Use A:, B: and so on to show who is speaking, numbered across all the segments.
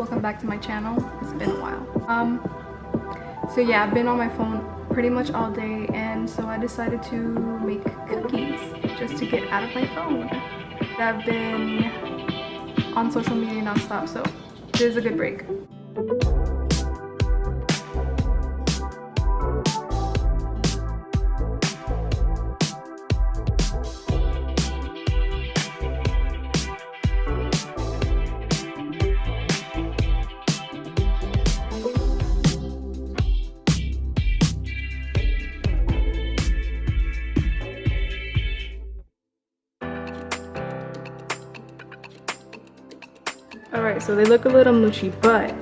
A: welcome back to my channel. It's been a while. So yeah, I've been on my phone pretty much all day, and so I decided to make cookies just to get out of my phone. I've been on social media nonstop, so this is a good break. Alright, so they look a little mushy, but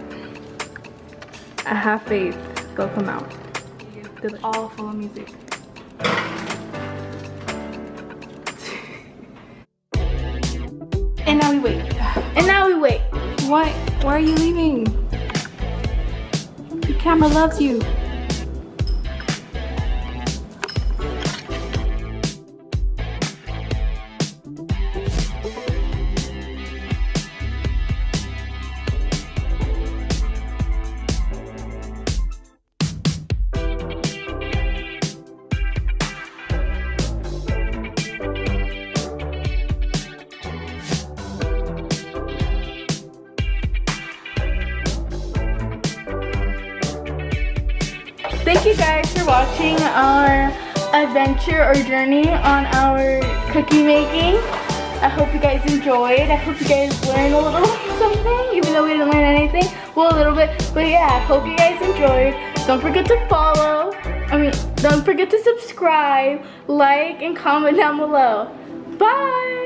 A: I have faith they'll come out. They're all full of music. And now we wait. And now we wait. What? Why are you leaving? The camera loves you. Thank you guys for watching our adventure or journey on our cookie making. I hope you guys enjoyed. I hope you guys learned a little something, even though we didn't learn anything. Well, a little bit, but yeah, I hope you guys enjoyed. Don't forget to follow. Don't forget to subscribe, like, and comment down below. Bye!